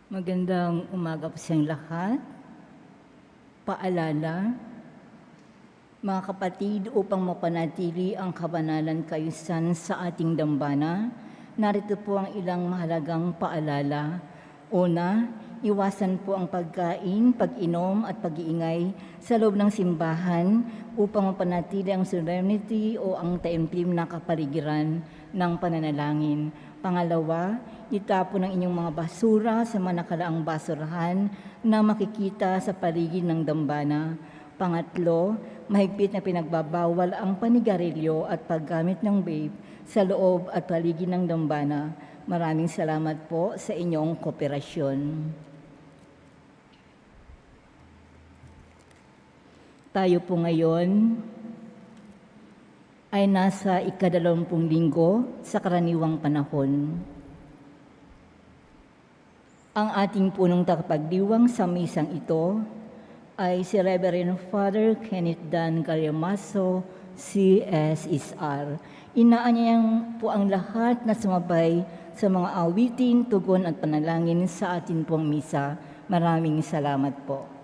Magandang umaga po sa inyong lahat. Paalala, mga kapatid, upang mapanatili ang kabanalan kaayusan sa ating dambana, narito po ang ilang mahalagang paalala. Una, iwasan po ang pagkain, pag-inom at pag-iingay sa loob ng simbahan upang mapanatili ang solemnity o ang taimtim na kapaligiran ng pananalangin. Pangalawa, itapon ang inyong mga basura sa mga nakalaang basurahan na makikita sa paligid ng dambana. Pangatlo, mahigpit na pinagbabawal ang panigarilyo at paggamit ng vape sa loob at paligid ng dambana. Maraming salamat po sa inyong kooperasyon. Tayo po ngayon ay nasa ika-20 linggo sa karaniwang panahon. Ang ating punong tagapagdiwang sa misang ito ay si Reverend Father Kenneth Dan Galyamaso, CSSR. Inaanyayang po ang lahat na sumabay sa mga awitin, tugon at panalangin sa ating pong misa. Maraming salamat po.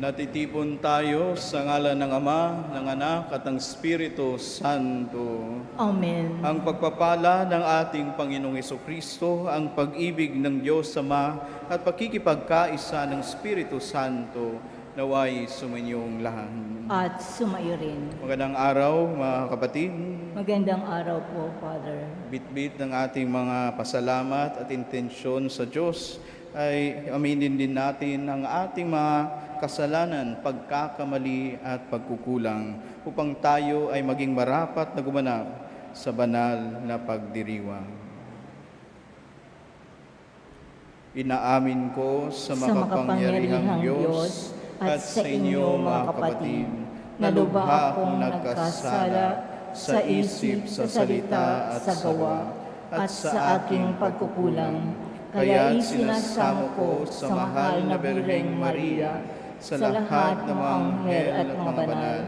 Natitipon tayo sa ngalan ng Ama, ng Anak at ng Espiritu Santo. Amen. Ang pagpapala ng ating Panginoong Hesukristo, ang pag-ibig ng Diyos Ama at pakikipagkaisa ng Espiritu Santo naway sumainyong lahat. At sumayo rin. Magandang araw mga kapatid. Magandang araw po, Father. Bitbit ng ating mga pasalamat at intensyon sa Diyos ay aminin din natin ang ating mga kasalanan, pagkakamali at pagkukulang upang tayo ay maging marapat na gumanap sa banal na pagdiriwang. Inaamin ko sa makapangyarihang Diyos at sa inyo mga kapatid na lubha akong nagkasala sa isip, sa salita at sa gawa at sa aking pagkukulang. Kaya isinasamo ko sa mahal na Birheng Maria, sa lahat ng mga anghel at mga banal,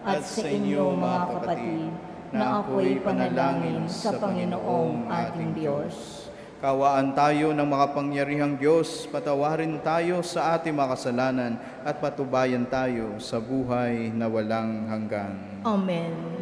at sa inyo mga kapatid, na ako'y panalangin sa Panginoong ating Diyos. Kawaan tayo ng makapangyarihang Diyos, patawarin tayo sa ating mga kasalanan, at patubayan tayo sa buhay na walang hanggan. Amen.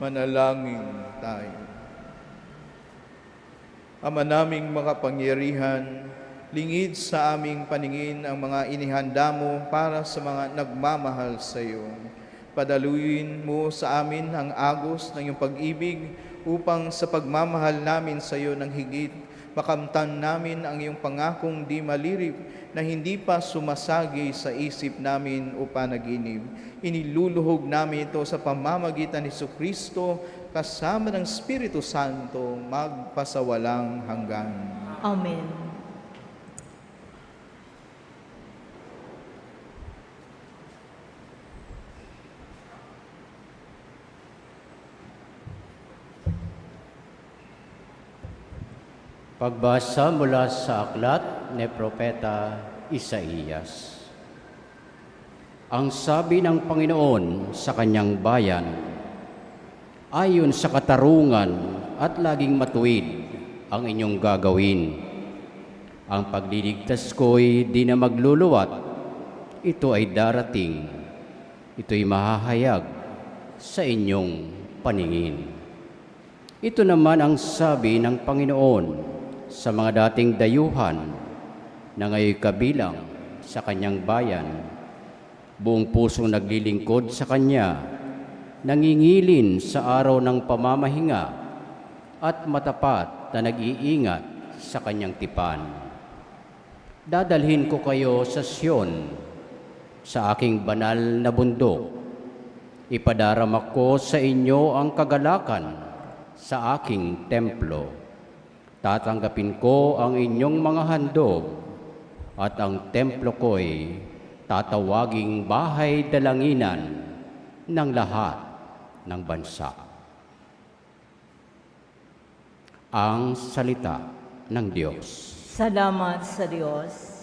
Manalangin tayo. Ama naming makapangyarihan, lingid sa aming paningin ang mga inihanda mo para sa mga nagmamahal sa iyo. Padaluin mo sa amin ang agos ng iyong pag-ibig upang sa pagmamahal namin sa iyo ng higit, makamtan namin ang iyong pangakong di malirip na hindi pa sumasagi sa isip namin o panaginip. Iniluluhog namin ito sa pamamagitan ni Jesucristo kasama ng Espiritu Santo magpasawalang hanggan. Amen. Pagbasa mula sa aklat ni Propeta Isaías. Ang sabi ng Panginoon sa kanyang bayan, ayon sa katarungan at laging matuwid ang inyong gagawin. Ang pagliligtas ko'y di na magluluwat, ito ay darating, ito'y mahahayag sa inyong paningin. Ito naman ang sabi ng Panginoon sa mga dating dayuhan na ngayon kabilang sa kanyang bayan, buong pusong naglilingkod sa kanya, nangingilin sa araw ng pamamahinga at matapat na nag-iingat sa kanyang tipan. Dadalhin ko kayo sa Sion, sa aking banal na bundok. Ipadarama ko sa inyo ang kagalakan sa aking templo. Tatanggapin ko ang inyong mga handog at ang templo ko'y tatawaging bahay dalanginan ng lahat ng bansa. Ang salita ng Diyos. Salamat sa Diyos.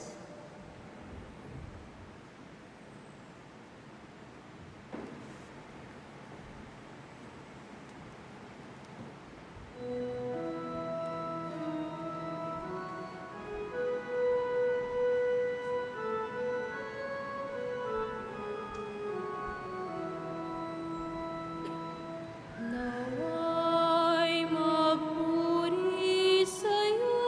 Nawa'y magpuri sa'yo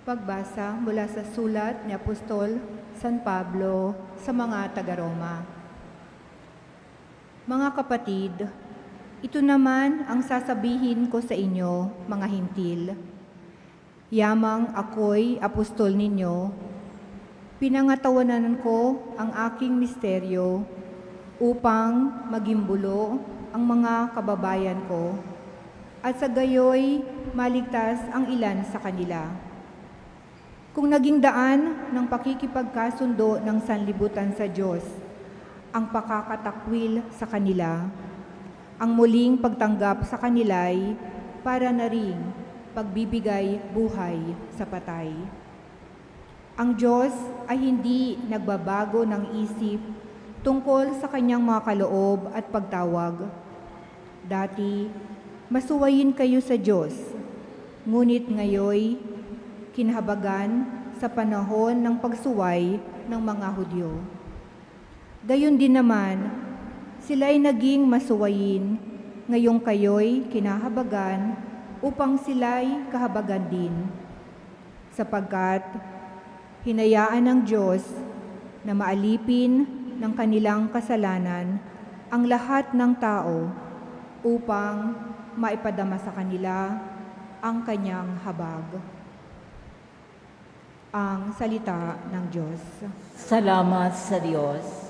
Pagbasa mula sa sulat ni Apostol San Pablo sa mga taga-Roma. Mga kapatid, ito naman ang sasabihin ko sa inyo, mga hintil. Yamang ako'y apostol ninyo, pinangatawanan ko ang aking misteryo upang magimbulo ang mga kababayan ko at sa gayoy maligtas ang ilan sa kanila. Kung naging daan ng pakikipagkasundo ng sanlibutan sa Diyos, ang pakakatakwil sa kanila, ang muling pagtanggap sa kanila'y para na ring pagbibigay buhay sa patay. Ang Diyos ay hindi nagbabago ng isip tungkol sa kanyang mga kaloob at pagtawag. Dati, masuwayin kayo sa Diyos, ngunit ngayoy kinahabagan sa panahon ng pagsuway ng mga Hudyo. Gayon din naman, sila'y naging masuwayin, ngayong kayo'y kinahabagan upang sila'y kahabagan din. Sapagkat hinayaan ng Diyos na maalipin ng kanilang kasalanan ang lahat ng tao upang maipadama sa kanila ang kanyang habag. Ang salita ng Diyos. Salamat sa Diyos.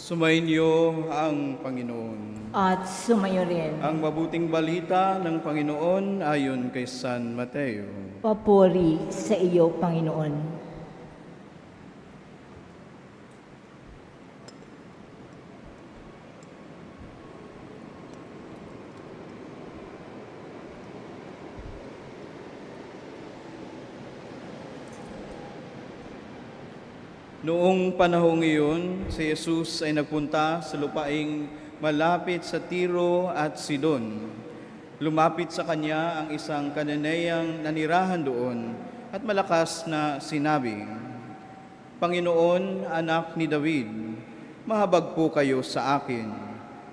Sumainyo ang Panginoon. At sumayo rin. Ang mabuting balita ng Panginoon ayon kay San Mateo. Papuri sa iyo, Panginoon. Noong panahong iyon, si Jesus ay nagpunta sa lupaing malapit sa Tiro at Sidon. Lumapit sa kanya ang isang Kananeyang nanirahan doon at malakas na sinabi, Panginoon, anak ni David, mahabag po kayo sa akin.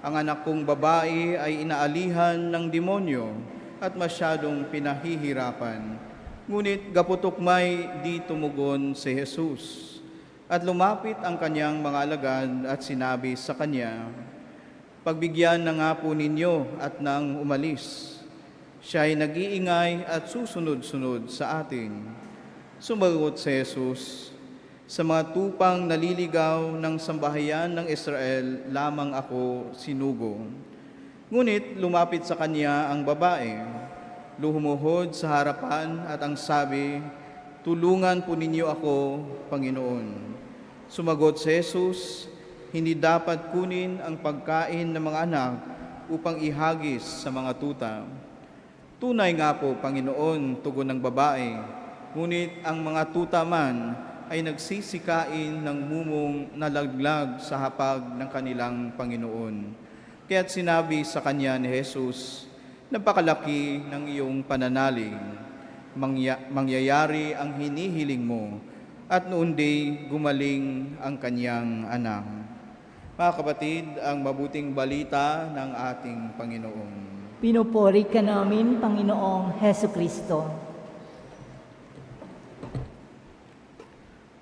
Ang anak kong babae ay inaalihan ng demonyo at masyadong pinahihirapan. Ngunit gaputok-may di tumugon si Jesus. At lumapit ang kanyang mga alagad at sinabi sa kanya, Pagbigyan na nga po ninyo at nang umalis. Siya ay nag-iingay at susunod-sunod sa atin. Sumagot si Jesus, Sa mga tupang naliligaw ng sambahayan ng Israel, lamang ako sinugo. Ngunit lumapit sa kanya ang babae, luhumuhod sa harapan at ang sabi, Tulungan po ninyo ako, Panginoon. Sumagot si Jesus, hindi dapat kunin ang pagkain ng mga anak upang ihagis sa mga tuta. Tunay nga po, Panginoon, tugon ng babae, ngunit ang mga tuta man ay nagsisikain ng mumong nalaglag sa hapag ng kanilang Panginoon. Kaya't sinabi sa kanya ni Jesus, Napakalaki ng iyong pananalig, mangyayari ang hinihiling mo, at noon day gumaling ang kanyang anak. Mga kapatid, ang mabuting balita ng ating Panginoon. Pinupuri ka namin, Panginoong Heso Kristo.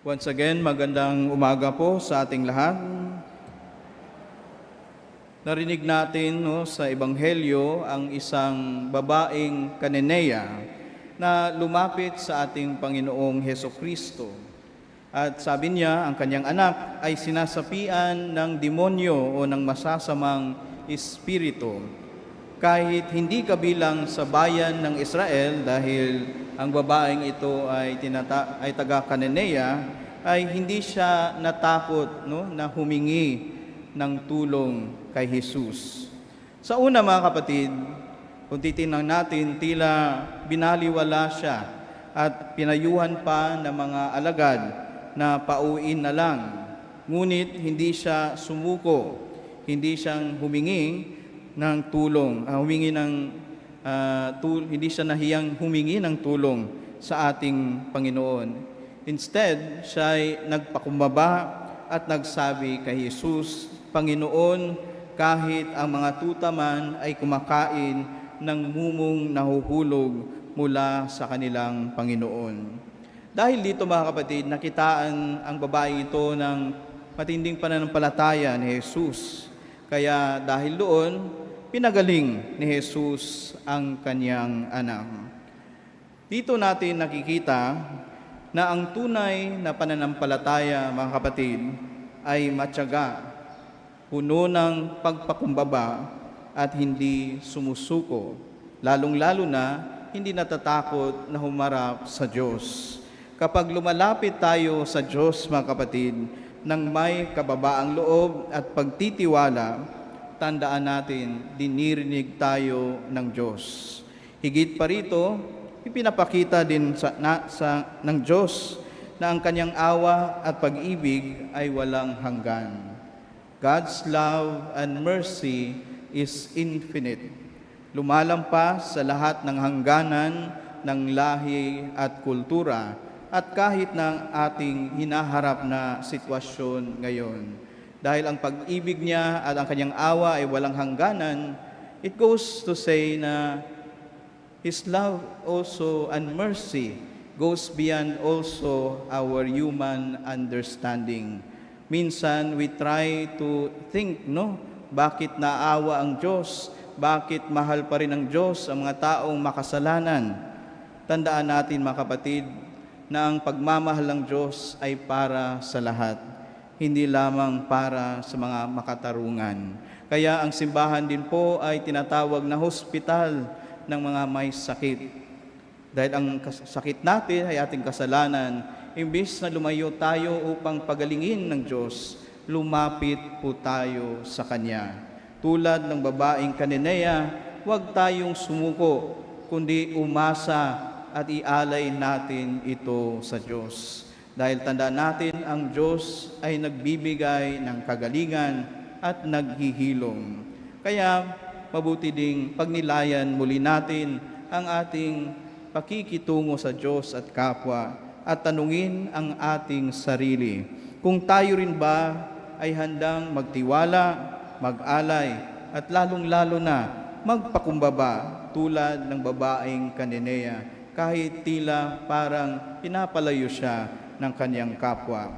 Once again, magandang umaga po sa ating lahat. Narinig natin sa Ebanghelyo ang isang babaeng Cananea na lumapit sa ating Panginoong Hesukristo. At sabi niya, ang kanyang anak ay sinasapian ng demonyo o ng masasamang espiritu. Kahit hindi kabilang sa bayan ng Israel dahil ang babaeng ito ay taga Cananea, ay hindi siya natakot na humingi ng tulong kay Jesus. Sa una mga kapatid, kung titingnan natin, tila binaliwala siya at pinayuhan pa ng mga alagad na pauwiin na lang. Ngunit hindi siya sumuko, hindi siyang humingi ng tulong, hindi siya nahiyang humingi ng tulong sa ating Panginoon. Instead, siya ay nagpakumbaba at nagsabi kay Jesus, Panginoon, kahit ang mga tuta man ay kumakain ng mumong nahuhulog mula sa kanilang Panginoon. Dahil dito mga kapatid, nakitaan ang babaeng ito ng matinding pananampalataya ni Jesus. Kaya dahil doon, pinagaling ni Jesus ang kanyang anak. Dito natin nakikita na ang tunay na pananampalataya, mga kapatid, ay matyaga, puno ng pagpakumbaba at hindi sumusuko. Lalong-lalo na hindi natatakot na humarap sa Diyos. Kapag lumalapit tayo sa Diyos, mga kapatid, nang may kababaang loob at pagtitiwala, tandaan natin, dinirinig tayo ng Diyos. Higit pa rito, ipinapakita din ng Diyos na ang kanyang awa at pag-ibig ay walang hanggan. God's love and mercy is infinite. Lumalampas sa lahat ng hangganan ng lahi at kultura at kahit ng ating hinaharap na sitwasyon ngayon. Dahil ang pag-ibig niya at ang kanyang awa ay walang hangganan, it goes to say na His love also and mercy goes beyond also our human understanding. Minsan, we try to think, bakit naawa ang Diyos? Bakit mahal pa rin ng Diyos ang mga taong makasalanan? Tandaan natin, mga kapatid, na ang pagmamahal ng Diyos ay para sa lahat, hindi lamang para sa mga makatarungan. Kaya ang simbahan din po ay tinatawag na hospital ng mga may sakit. Dahil ang sakit natin ay ating kasalanan, imbis na lumayo tayo upang pagalingin ng Diyos, lumapit po tayo sa Kanya. Tulad ng babaeng Cananea, huwag tayong sumuko, kundi umasa at ialay natin ito sa Diyos. Dahil tandaan natin, ang Diyos ay nagbibigay ng kagalingan at naghihilom. Kaya, mabuti ding pagnilayan muli natin ang ating pakikitungo sa Diyos at kapwa at tanungin ang ating sarili. Kung tayo rin ba ay handang magtiwala, mag-alay, at lalong-lalo na magpakumbaba tulad ng babaeng Cananea, kahit tila parang pinapalayo siya ng kanyang kapwa.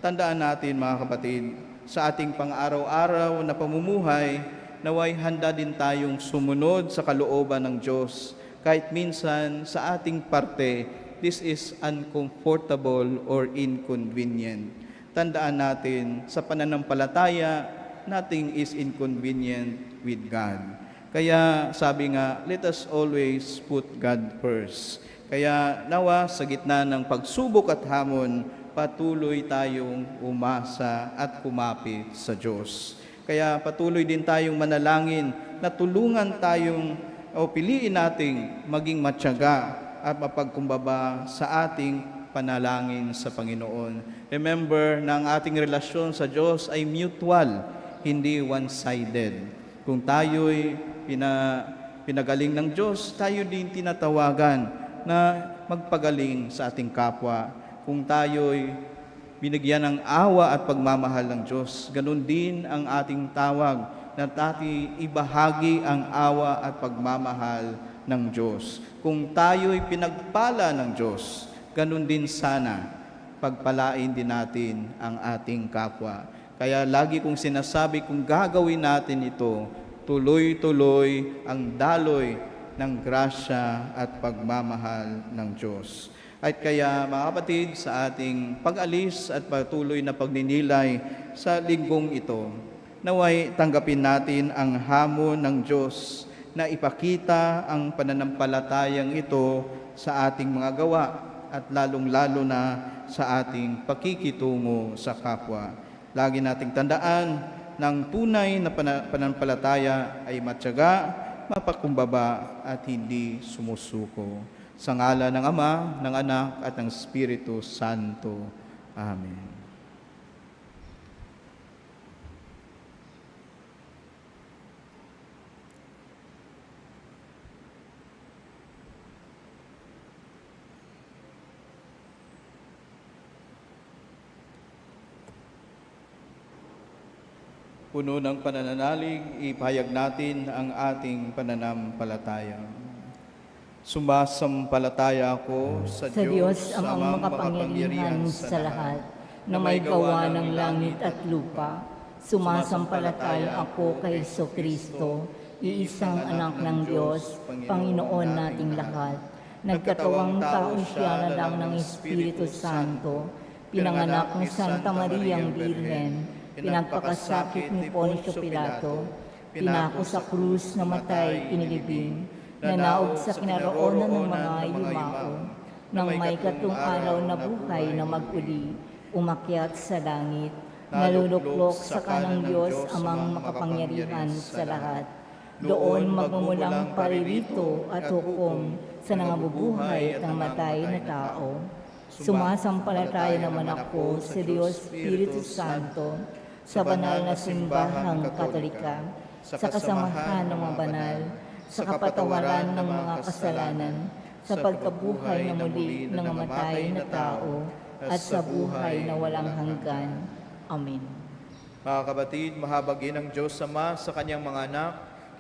Tandaan natin mga kapatid, sa ating pang-araw-araw na pamumuhay, naway handa din tayong sumunod sa kalooban ng Diyos. Kahit minsan sa ating parte, this is uncomfortable or inconvenient. Tandaan natin, sa pananampalataya, nothing is inconvenient with God. Kaya sabi nga, let us always put God first. Kaya nawa sa gitna ng pagsubok at hamon, patuloy tayong umasa at kumapit sa Diyos. Kaya patuloy din tayong manalangin na tulungan tayong o piliin nating maging matyaga at mapagkumbaba sa ating panalangin sa Panginoon. Remember na ang ating relasyon sa Diyos ay mutual, hindi one-sided. Kung tayo'y pinagaling ng Diyos, tayo din tinatawagan na magpagaling sa ating kapwa. Kung tayo'y binigyan ng awa at pagmamahal ng Diyos, ganun din ang ating tawag na ibahagi ang awa at pagmamahal ng Diyos. Kung tayo'y pinagpala ng Diyos, ganun din sana pagpalain din natin ang ating kapwa. Kaya lagi kong sinasabi, kung gagawin natin ito, tuloy-tuloy ang daloy ng grasya at pagmamahal ng Diyos. At kaya mga kapatid, sa ating pag-alis at patuloy na pagninilay sa linggong ito, naway tanggapin natin ang hamon ng Diyos na ipakita ang pananampalatayang ito sa ating mga gawa at lalong-lalo na sa ating pakikitungo sa kapwa. Lagi nating tandaan ng tunay na pananampalataya ay matyaga, mapakumbaba at hindi sumusuko. Sa ngala ng Ama, ng Anak at ng Espiritu Santo. Amen. Puno ng panananalig, ipahayag natin ang ating pananampalataya. Sumasampalataya ako sa Diyos, Amang makapangyarihan sa lahat, na may gawa ng langit at lupa. Sumasampalataya ako kay Jesucristo, iisang anak ng Diyos, Panginoon nating lahat. Nagkatawang tao siya na lang ng Espiritu Santo, pinanganak ni Santa Mariang Birhen, pinagpakasakit ni Poncio Pilato, pinako sa krus, namatay, inilibing, nanaog sa kinaroonan ng mga yumao, nang may katong araw na buhay na mag-uli, umakyat sa langit, naluluklok sa kanang Diyos amang makapangyarihan sa lahat. Doon magmumulang paririto at hukom sa nangabubuhay at namatay na tao. Sumasampalataya naman ako sa Diyos Espiritu Santo, sa banal na simbahang Katolika, sa kasamahan ng mga banal, sa kapatawaran ng mga kasalanan, sa pagkabuhay na muli ng namatay na tao, at sa buhay na walang hanggan. Amen. Mga kapatid, mahabagin ng Diyos Ama sa kanyang mga anak,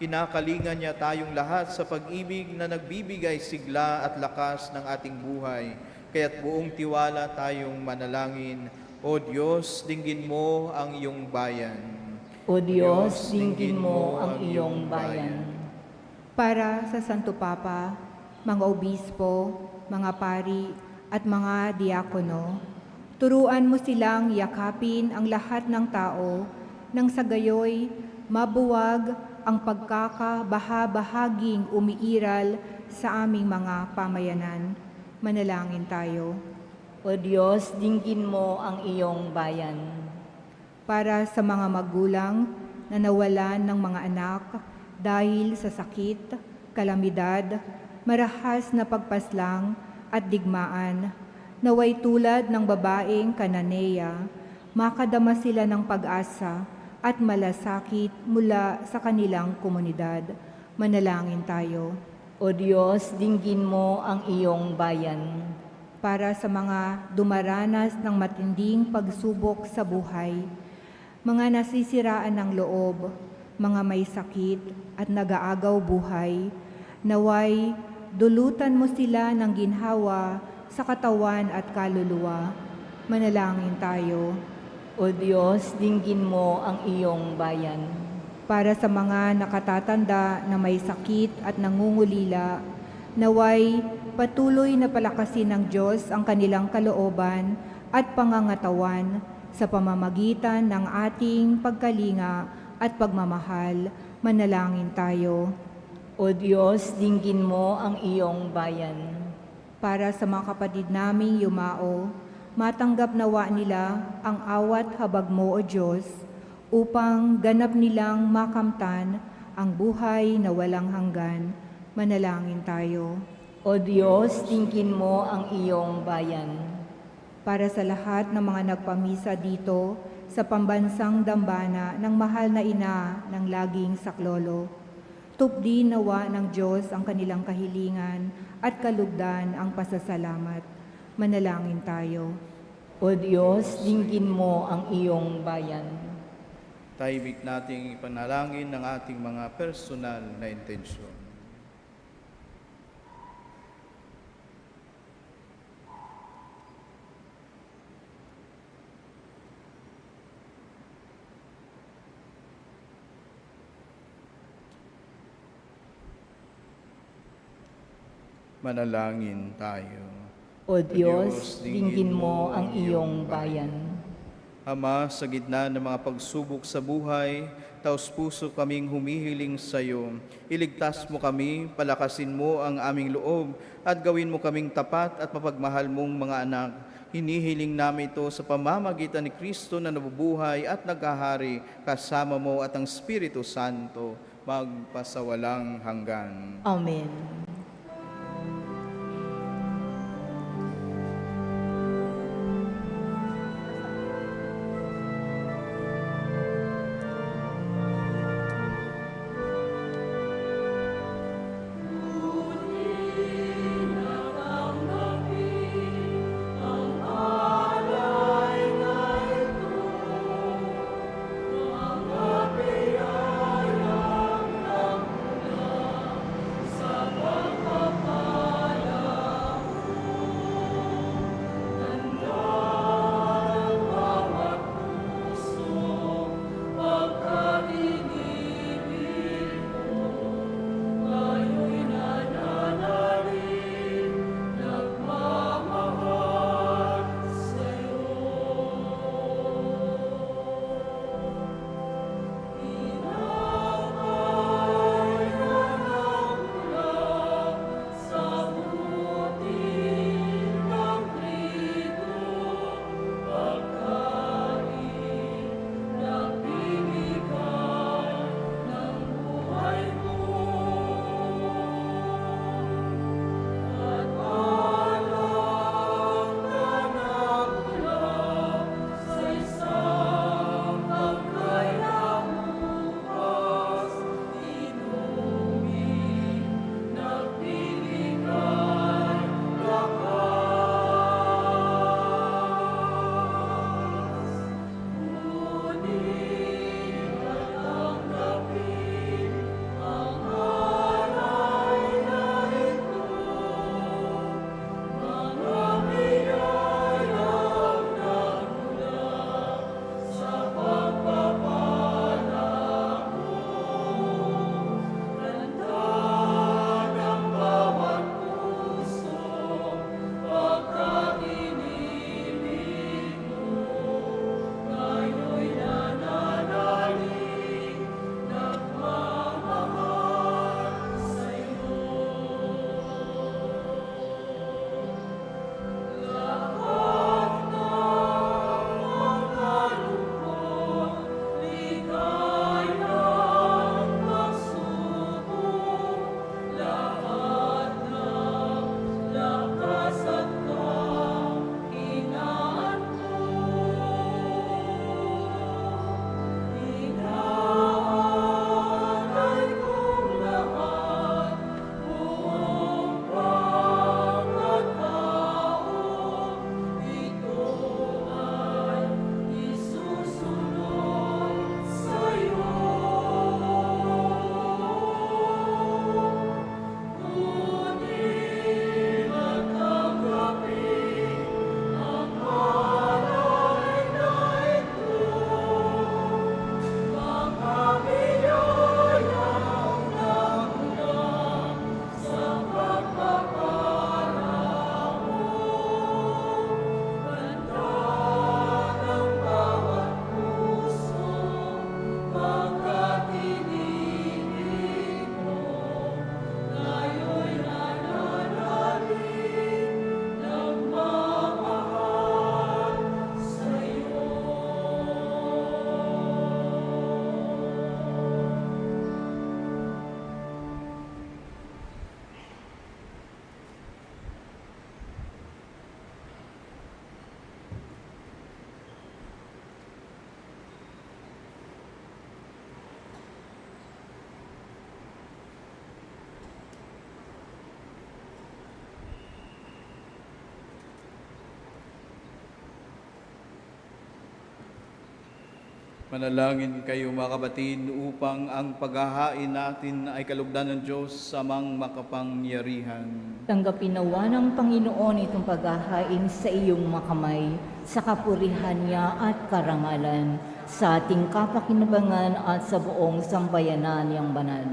kinakalingan niya tayong lahat sa pag-ibig na nagbibigay sigla at lakas ng ating buhay. Kaya't buong tiwala tayong manalangin. O Diyos, dinggin mo ang iyong bayan. O Diyos, dinggin mo ang iyong bayan. Para sa Santo Papa, mga obispo, mga pari, at mga diakono, turuan mo silang yakapin ang lahat ng tao nang sa gayoy mabuwag ang pagkakabaha-bahaging umiiral sa aming mga pamayanan. Manalangin tayo. O Diyos, dinggin mo ang iyong bayan. Para sa mga magulang na nawalan ng mga anak dahil sa sakit, kalamidad, marahas na pagpaslang at digmaan, naway tulad ng babaeng Kananea, makadama sila ng pag-asa at malasakit mula sa kanilang komunidad. Manalangin tayo. O Diyos, dinggin mo ang iyong bayan. Para sa mga dumaranas ng matinding pagsubok sa buhay, mga nasisiraan ng loob, mga may sakit at nag-aagaw buhay, naway dulutan mo sila ng ginhawa sa katawan at kaluluwa. Manalangin tayo. O Diyos, dinggin mo ang iyong bayan. Para sa mga nakatatanda na may sakit at nangungulila, naway patuloy na palakasin ng Diyos ang kanilang kalooban at pangangatawan sa pamamagitan ng ating pagkalinga at pagmamahal. Manalangin tayo. O Diyos, dinggin mo ang iyong bayan. Para sa mga kapatid naming yumao, matanggap nawa nila ang awat habag mo, O Diyos, upang ganap nilang makamtan ang buhay na walang hanggan. Manalangin tayo. O Diyos, dinggin mo ang iyong bayan. Para sa lahat ng mga nagpamisa dito sa pambansang dambana ng mahal na ina ng laging saklolo, tupdi nawa ng Diyos ang kanilang kahilingan at kalugdan ang pasasalamat. Manalangin tayo. O Diyos, dinggin mo ang iyong bayan. Tahimik nating ipanalangin ng ating mga personal na intensyon. Manalangin tayo. O Diyos, dinggin mo ang iyong bayan. Ama, sa gitna ng mga pagsubok sa buhay, taos puso kaming humihiling sa iyo. Iligtas mo kami, palakasin mo ang aming loob, at gawin mo kaming tapat at mapagmahal mong mga anak. Hinihiling namin ito sa pamamagitan ni Kristo na nabubuhay at nagkahari kasama mo at ang Espiritu Santo, magpasawalang hanggan. Amen. Manalangin kayo mga kapatid upang ang paghahain natin ay kalugdan ng Diyos sa amang makapangyarihan. Tanggapin nawa ng Panginoon itong paghahain sa iyong makamay, sa kapurihan niya at karangalan, sa ating kapakinabangan at sa buong sambayanan niyang banal.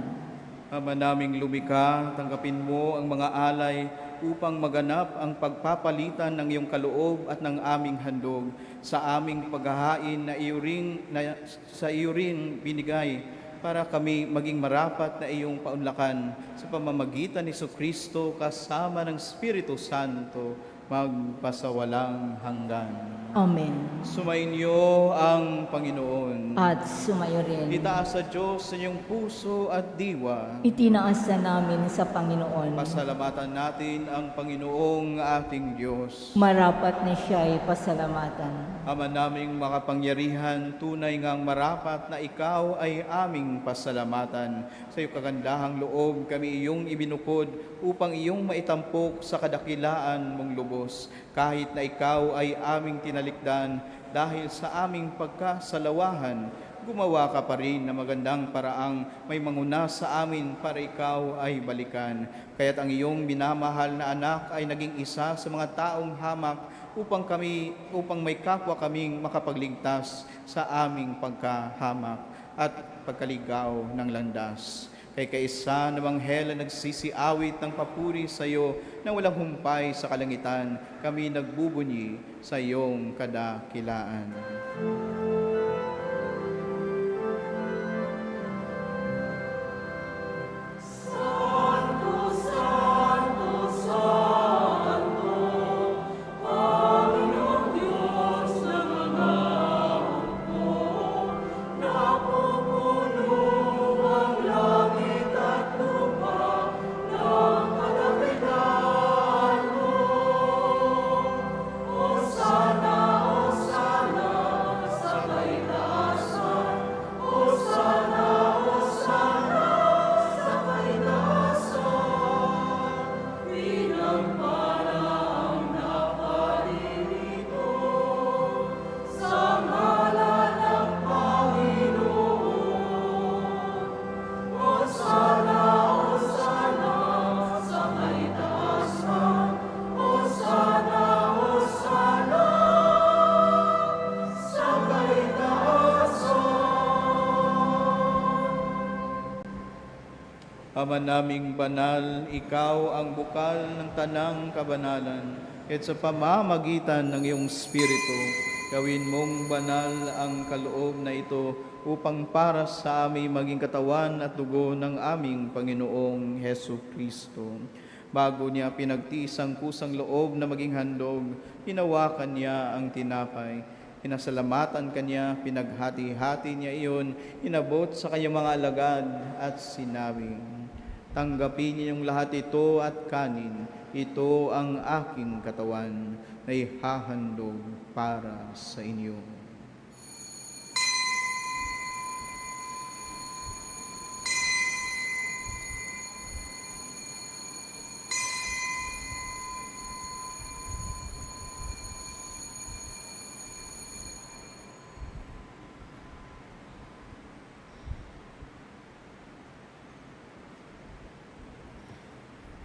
Ama naming lumikha, tanggapin mo ang mga alay upang maganap ang pagpapalitan ng iyong kaloob at ng aming handog sa aming paghahain sa iyo rin binigay para kami maging marapat na iyong paunlakan sa pamamagitan ni Jesucristo kasama ng Espiritu Santo magpasawalang hanggan. Amen. Sumainyo ang Panginoon. At sumayo rin. Itaas sa Diyos sa inyong puso at diwa. Itinaas na namin sa Panginoon. Pasalamatan natin ang Panginoong ating Diyos. Marapat na siya'y pasalamatan. Ama naming makapangyarihan, tunay ngang marapat na ikaw ay aming pasalamatan. Sa iyong kagandahang loob kami iyong ibinukod upang iyong maitampok sa kadakilaan mong lubos. Kahit na ikaw ay aming tinalikdan dahil sa aming pagkasalawahan, gumawa ka pa rin na magandang paraang may manguna sa amin para ikaw ay balikan. Kaya't ang iyong minamahal na anak ay naging isa sa mga taong hamak upang may kapwa kaming makapagligtas sa aming pagkahamak at pagkaligaw ng landas. Kay kaisa ng Anghel na nagsisiawit ng papuri sa iyo na walang humpay sa kalangitan, kami nagbubunyi sa iyong kadakilaan. Ama naming banal, ikaw ang bukal ng tanang kabanalan, at sa pamamagitan ng iyong Espiritu, gawin mong banal ang kaloob na ito upang para sa amin maging katawan at dugo ng aming Panginoong Hesu Kristo. Bago niya pinagtiis ang kusang loob na maging handog, hinawakan niya ang tinapay. Pinasalamatan kanya, pinaghati-hati niya iyon, inabot sa kanyang mga alagad at sinabi, "Tanggapin niyong lahat ito at kanin. Ito ang aking katawan na ihahandog para sa inyo."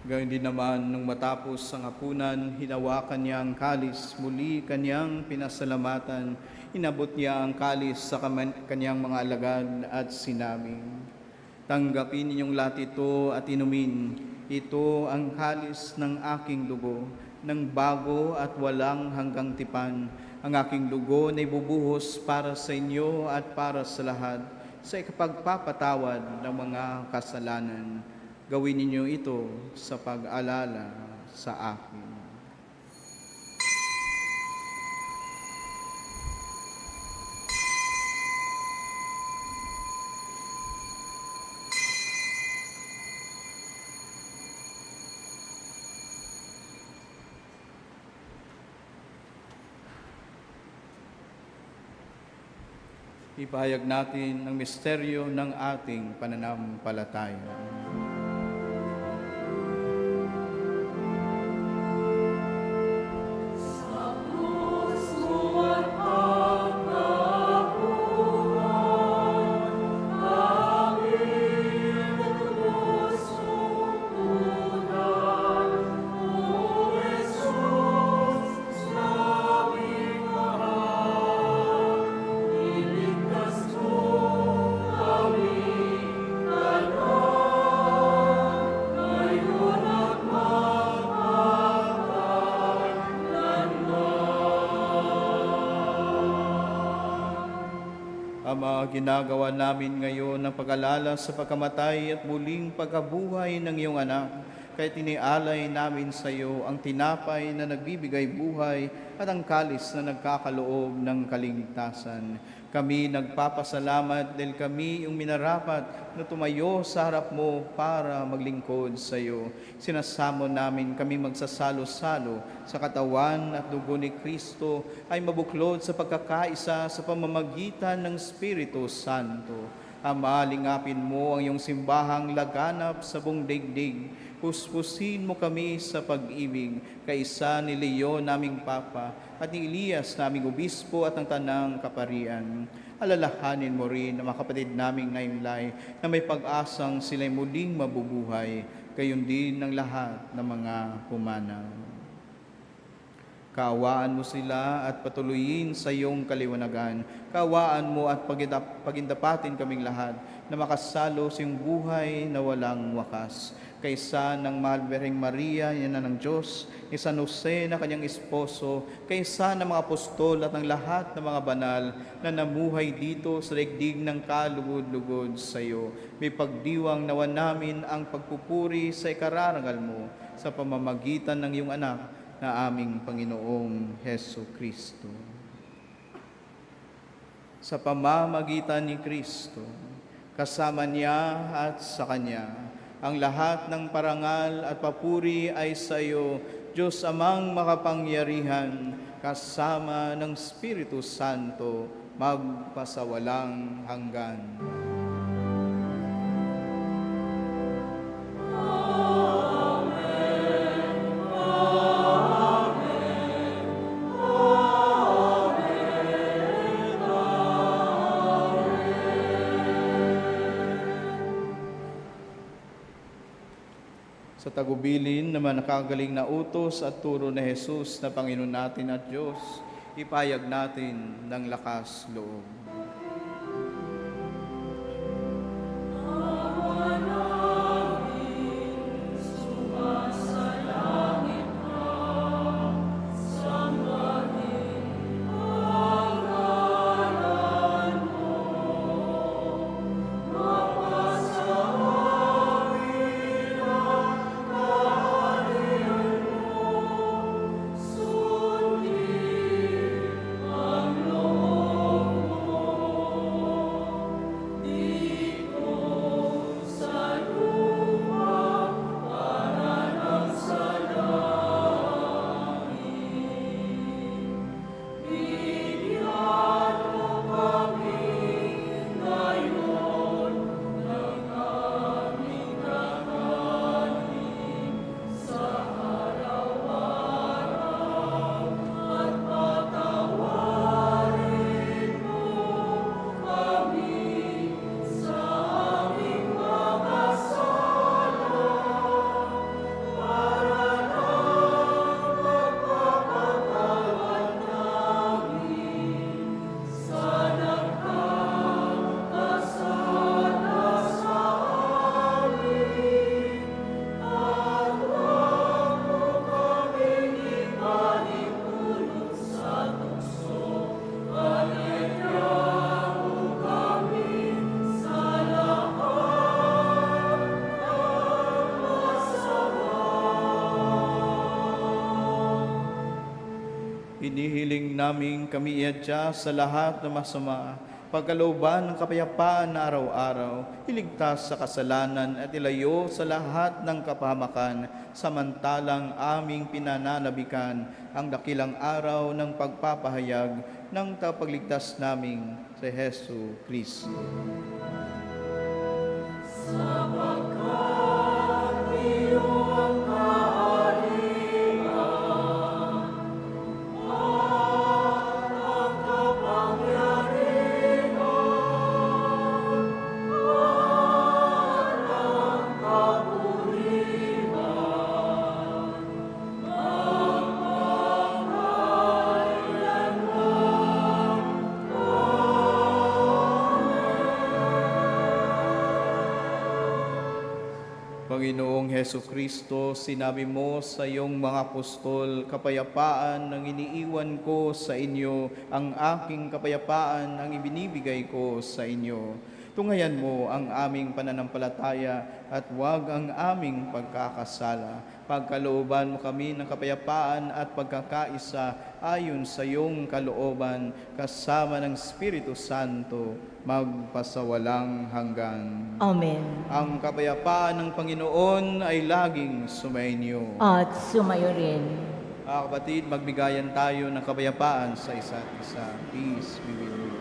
Gayun din naman, nung matapos ang hapunan, hinawakan niya ang kalis, muli kanyang pinasalamatan, inabot niya ang kalis sa kanyang mga alagad at sinabi, "Tanggapin ninyong lahat ito at inumin. Ito ang kalis ng aking dugo, ng bago at walang hanggang tipan. Ang aking dugo na ibubuhos para sa inyo at para sa lahat, sa ikapagpapatawad ng mga kasalanan. Gawin ninyo ito sa pag-alala sa akin." Ipahayag natin ang misteryo ng ating pananampalataya. Ang mga ginagawa namin ngayon ng pag-alala sa pagkamatay at muling pagkabuhay ng iyong anak, kaya tinialay namin sa iyo ang tinapay na nagbibigay buhay at ang kalis na nagkakaloob ng kaligtasan. Kami nagpapasalamat dahil kami yung minarapat na tumayo sa harap mo para maglingkod sa iyo. Sinasamo namin kami magsasalo-salo sa katawan at dugo ni Kristo ay mabuklod sa pagkakaisa sa pamamagitan ng Espiritu Santo. Amalingapin mo ang iyong simbahang laganap sa buong daigdig. Puspusin mo kami sa pag-ibig, kaisa ni Leo naming Papa at ni Elias naming Obispo at ng Tanang Kaparian. Alalahanin mo rin ang mga kapatid naming naimlay na may pag-asang sila'y muling mabubuhay, gayon din ng lahat ng mga pumanaw. Kaawaan mo sila at patuloyin sa iyong kaliwanagan. Kaawaan mo at pagindapatin kaming lahat na makasalo sa iyong buhay na walang wakas. Kaysa ng Mahal Birheng Maria, ina ng Diyos, ni San Jose na kanyang esposo, kaysa ng mga apostol at ng lahat ng mga banal na namuhay dito sa daigdig ng kalugod-lugod sa iyo. May pagdiwang nawa namin ang pagpupuri sa ikararangal mo sa pamamagitan ng iyong anak na aming Panginoong Heso Kristo. Sa pamamagitan ni Kristo, kasama niya at sa Kanya, ang lahat ng parangal at papuri ay sa iyo, Diyos Amang makapangyarihan, kasama ng Espiritu Santo, magpasawalang hanggan. Sa tagubilin naman nakagaling na utos at turo na Jesus na Panginoon natin at Diyos, ipayag natin ng lakas loob. Inihiling namin kami iadya sa lahat ng masama, pagkalooban ng kapayapaan na araw-araw, iligtas sa kasalanan at ilayo sa lahat ng kapahamakan, samantalang aming pinananabikan ang dakilang araw ng pagpapahayag ng tagapagligtas naming si Hesu Kristo. Panginoong Heso Kristo, sinabi mo sa iyong mga apostol, kapayapaan ang iniiwan ko sa inyo, ang aking kapayapaan ang ibinibigay ko sa inyo. Tunghayan mo ang aming pananampalataya at huwag ang aming pagkakasala. Pagkalooban mo kami ng kapayapaan at pagkakaisa ayon sa iyong kalooban, kasama ng Espiritu Santo, magpasawalang hanggan. Amen. Ang kapayapaan ng Panginoon ay laging sumainyo. At sumayo rin. Mga kapatid, magbigayan tayo ng kapayapaan sa isa't isa. Peace be with you.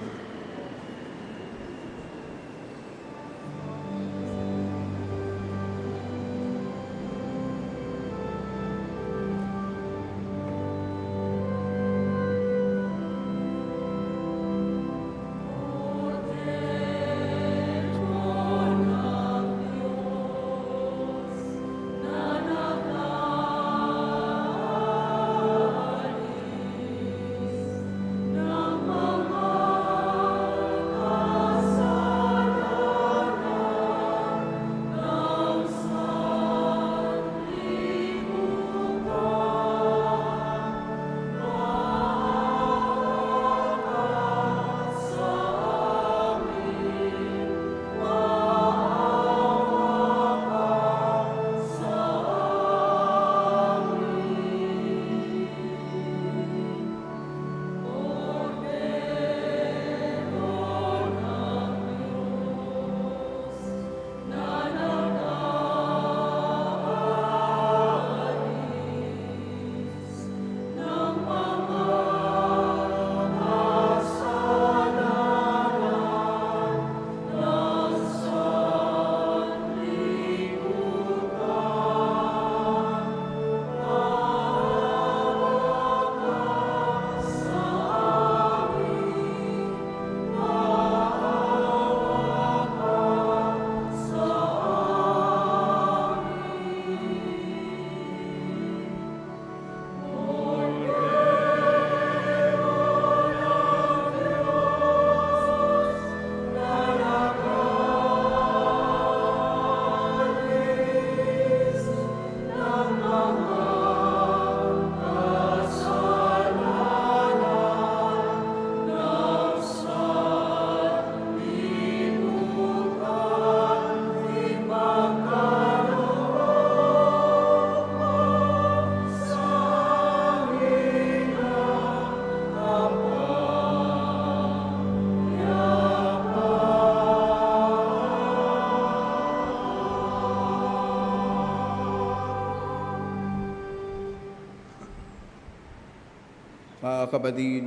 Mga kapatid,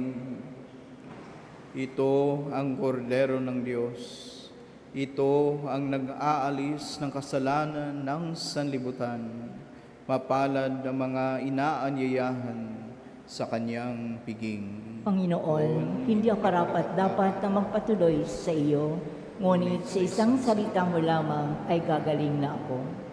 ito ang kordero ng Diyos. Ito ang nag-aalis ng kasalanan ng sanlibutan. Mapalad ang mga inaanyayahan sa kanyang piging. Panginoon, hindi ako karapat-dapat na magpatuloy sa iyo, ngunit sa isang salita mo lamang ay gagaling na ako.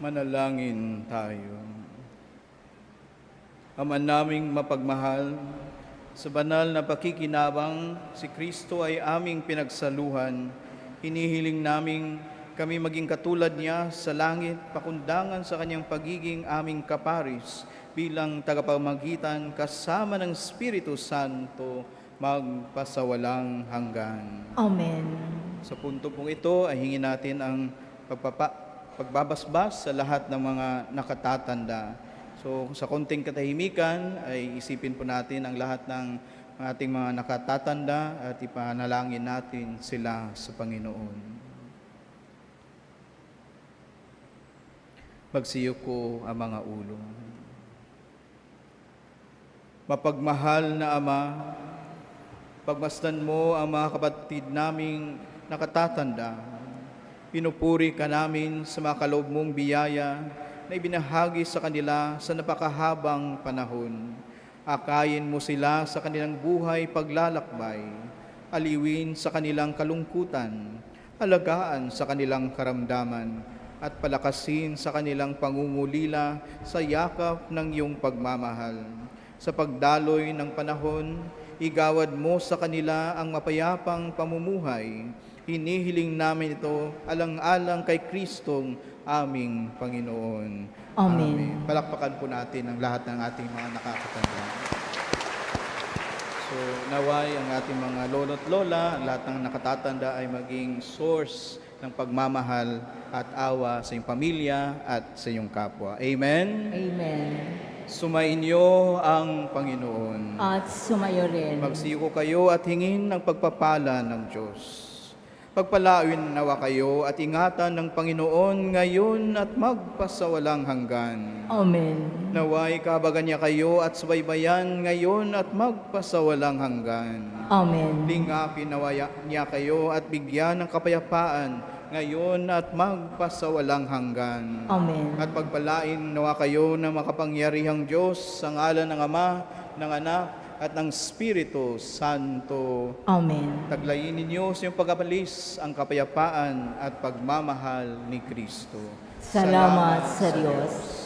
Manalangin tayo. Ama naming mapagmahal, sa banal na pakikinabang, si Kristo ay aming pinagsaluhan. Hinihiling naming kami maging katulad niya sa langit, pakundangan sa kanyang pagiging aming kaparis bilang tagapamagitan kasama ng Espiritu Santo magpasawalang hanggan. Amen. Sa punto pong ito ay hingin natin ang pagbabasbas sa lahat ng mga nakatatanda. So sa konting katahimikan ay isipin po natin ang lahat ng ating mga nakatatanda at ipanalangin natin sila sa Panginoon. Magsiyuko ang mga ulo. Mapagmahal na Ama, pagmasdan mo ang mga kapatid naming nakatatanda. Pinupuri ka namin sa mga kaloob mong biyaya na ibinahagi sa kanila sa napakahabang panahon. Akayin mo sila sa kanilang buhay paglalakbay, aliwin sa kanilang kalungkutan, alagaan sa kanilang karamdaman, at palakasin sa kanilang pangungulila sa yakap ng iyong pagmamahal. Sa pagdaloy ng panahon, igawad mo sa kanila ang mapayapang pamumuhay. Hinihiling namin ito alang-alang kay Kristong aming Panginoon. Amen. Palakpakan po natin ang lahat ng ating mga nakakatanda. So, naway ang ating mga lolo't lola, lahat ng nakatatanda ay maging source ng pagmamahal at awa sa iyong pamilya at sa iyong kapwa. Amen? Amen. Sumainyo ang Panginoon. At sumayo rin. Magsiko kayo at hingin ng pagpapala ng Diyos. Pagpalain nawa kayo at ingatan ng Panginoon ngayon at magpasawalang hanggan. Amen. Naway kabagan niya kayo at subaybayan ngayon at magpasawalang hanggan. Amen. Lingapin nawa niya kayo at bigyan ng kapayapaan ngayon at magpasawalang hanggan. Amen. At pagpalain nawa kayo ng makapangyarihang Diyos sa ngalan ng Ama, ng Anak, at ng Espiritu Santo. Amen. Taglayin ninyo sa iyong pagkapalis ang kapayapaan at pagmamahal ni Kristo. Salamat sa Diyos.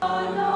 Allah